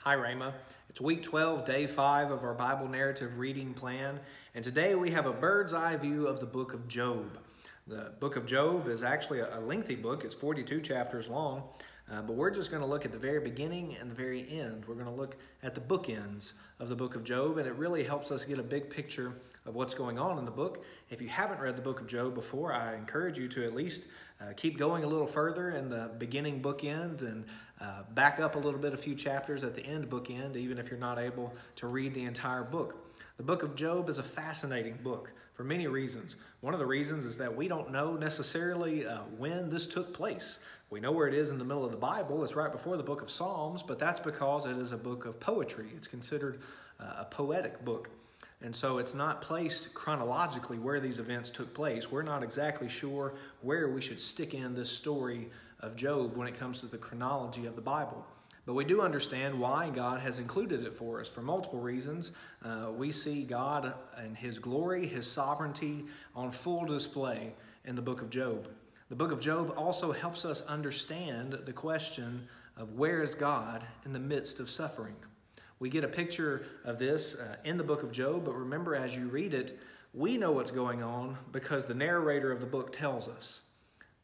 Hi, Rhema. It's week 12, day 5 of our Bible narrative reading plan, and today we have a bird's eye view of the book of Job. The book of Job is actually a lengthy book. It's 42 chapters long, but we're just going to look at the very beginning and the very end. We're going to look at the bookends of the book of Job, and it really helps us get a big picture of what's going on in the book. If you haven't read the book of Job before, I encourage you to at least keep going a little further in the beginning bookend and back up a little bit, a few chapters at the end bookend, even if you're not able to read the entire book. The book of Job is a fascinating book for many reasons. One of the reasons is that we don't know necessarily when this took place. We know where it is in the middle of the Bible. It's right before the book of Psalms, but that's because it is a book of poetry. It's considered a poetic book. And so it's not placed chronologically where these events took place. We're not exactly sure where we should stick in this story of Job when it comes to the chronology of the Bible. But we do understand why God has included it for us for multiple reasons. We see God and His glory, His sovereignty on full display in the book of Job. The book of Job also helps us understand the question of where is God in the midst of suffering. We get a picture of this in the book of Job, but remember, as you read it, we know what's going on because the narrator of the book tells us.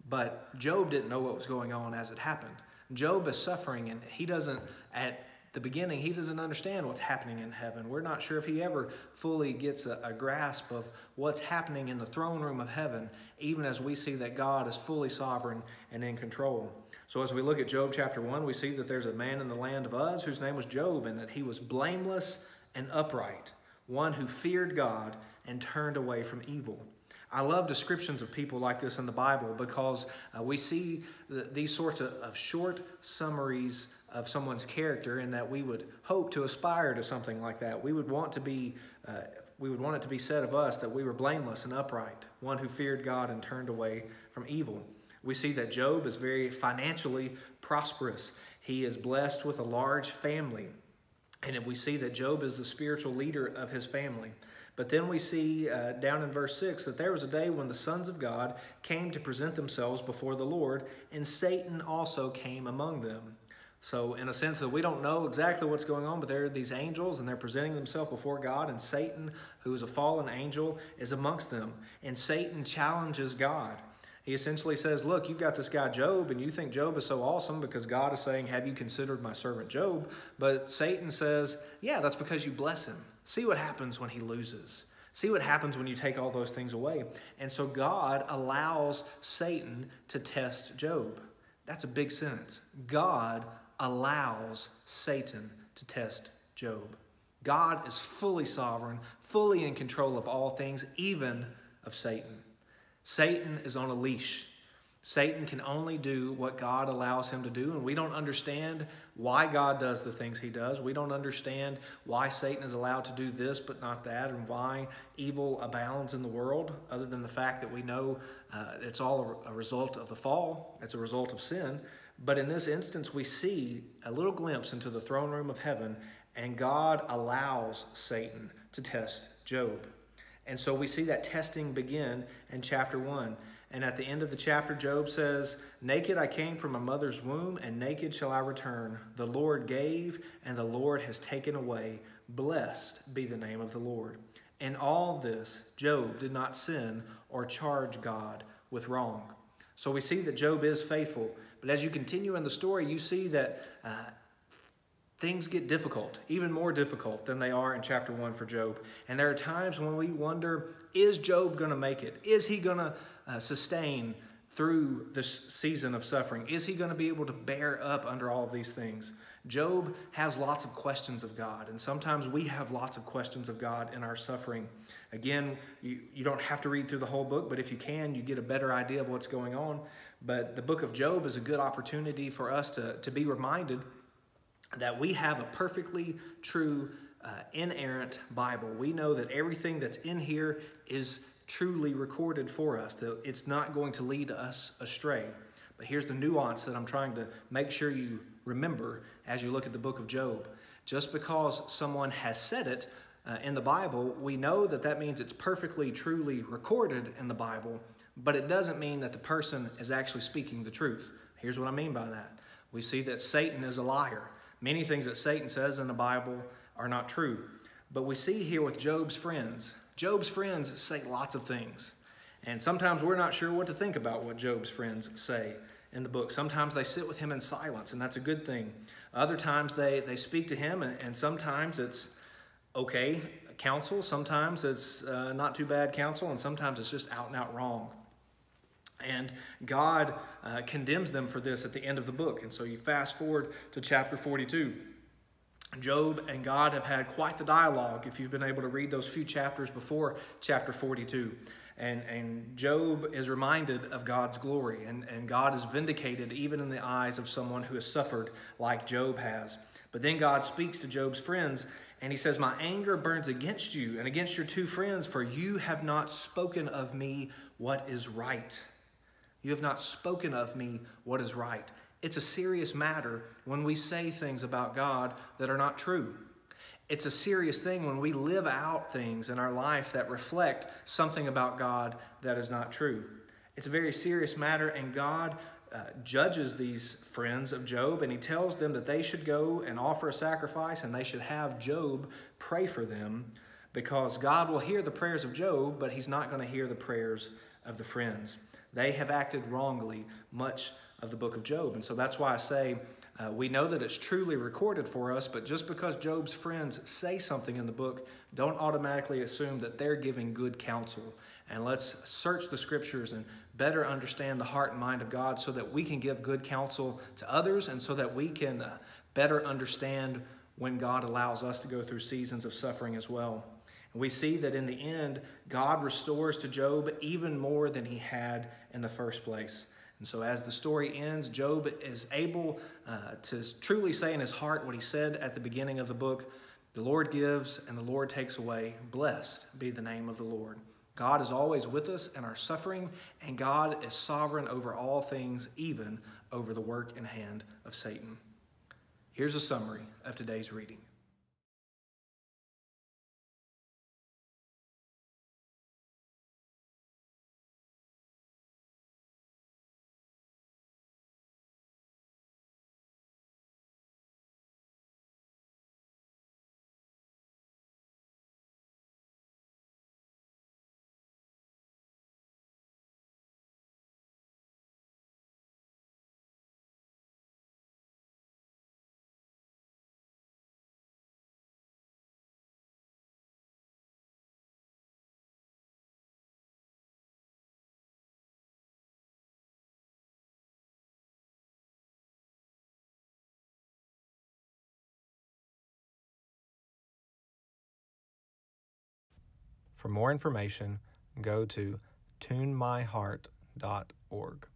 But Job didn't know what was going on as it happened. Job is suffering, and he doesn't, at the beginning, he doesn't understand what's happening in heaven. We're not sure if he ever fully gets a grasp of what's happening in the throne room of heaven, even as we see that God is fully sovereign and in control. So as we look at Job chapter 1, we see that there's a man in the land of Uz whose name was Job, and that he was blameless and upright, one who feared God and turned away from evil. I love descriptions of people like this in the Bible because we see these sorts of short summaries of someone's character, and that we would hope to aspire to something like that. We would want it to be said of us that we were blameless and upright, one who feared God and turned away from evil. We see that Job is very financially prosperous. He is blessed with a large family. And we see that Job is the spiritual leader of his family. But then we see down in verse 6 that there was a day when the sons of God came to present themselves before the Lord, and Satan also came among them. So in a sense that we don't know exactly what's going on, but there are these angels, and they're presenting themselves before God, and Satan, who is a fallen angel, is amongst them. And Satan challenges God. He essentially says, look, you've got this guy Job, and you think Job is so awesome because God is saying, have you considered my servant Job? But Satan says, yeah, that's because you bless him. See what happens when he loses. See what happens when you take all those things away. And so God allows Satan to test Job. That's a big sentence. God allows Satan to test Job. God is fully sovereign, fully in control of all things, even of Satan. Satan is on a leash. Satan can only do what God allows him to do, and we don't understand why God does the things he does. We don't understand why Satan is allowed to do this but not that, and why evil abounds in the world, other than the fact that we know it's all a result of the fall. It's a result of sin. But in this instance, we see a little glimpse into the throne room of heaven, and God allows Satan to test Job. And so we see that testing begin in chapter 1. And at the end of the chapter, Job says, naked I came from my mother's womb, and naked shall I return. The Lord gave, and the Lord has taken away. Blessed be the name of the Lord. In all this, Job did not sin or charge God with wrong. So we see that Job is faithful. But as you continue in the story, you see that things get difficult, even more difficult than they are in chapter 1 for Job. And there are times when we wonder, is Job going to make it? Is he going to sustain through this season of suffering? Is he going to be able to bear up under all of these things? Job has lots of questions of God, and sometimes we have lots of questions of God in our suffering. Again, you don't have to read through the whole book, but if you can, you get a better idea of what's going on. But the book of Job is a good opportunity for us to be reminded that we have a perfectly true, inerrant Bible. We know that everything that's in here is truly recorded for us, that it's not going to lead us astray. But here's the nuance that I'm trying to make sure you remember as you look at the book of Job. Just because someone has said it in the Bible, we know that that means it's perfectly, truly recorded in the Bible, but it doesn't mean that the person is actually speaking the truth. Here's what I mean by that. We see that Satan is a liar. Many things that Satan says in the Bible are not true. But we see here with Job's friends. Job's friends say lots of things. And sometimes we're not sure what to think about what Job's friends say in the book. Sometimes they sit with him in silence, and that's a good thing. Other times they speak to him, and sometimes it's okay counsel. Sometimes it's not too bad counsel, and sometimes it's just out and out wrong. And God condemns them for this at the end of the book. And so you fast forward to chapter 42. Job and God have had quite the dialogue if you've been able to read those few chapters before chapter 42. And Job is reminded of God's glory, and God is vindicated even in the eyes of someone who has suffered like Job has. But then God speaks to Job's friends, and he says, "My anger burns against you and against your two friends, for you have not spoken of me what is right." You have not spoken of me what is right. It's a serious matter when we say things about God that are not true. It's a serious thing when we live out things in our life that reflect something about God that is not true. It's a very serious matter, and God judges these friends of Job, and he tells them that they should go and offer a sacrifice, and they should have Job pray for them, because God will hear the prayers of Job, but he's not going to hear the prayers of the friends. They have acted wrongly much of the book of Job. And so that's why I say we know that it's truly recorded for us, but just because Job's friends say something in the book, don't automatically assume that they're giving good counsel. And let's search the scriptures and better understand the heart and mind of God so that we can give good counsel to others, and so that we can better understand when God allows us to go through seasons of suffering as well. And we see that in the end, God restores to Job even more than he had in the first place. And so as the story ends, Job is able to truly say in his heart what he said at the beginning of the book: "The Lord gives and the Lord takes away. Blessed be the name of the Lord." God is always with us in our suffering, and God is sovereign over all things, even over the work and hand of Satan. Here's a summary of today's reading. For more information, go to tunemyheart.org.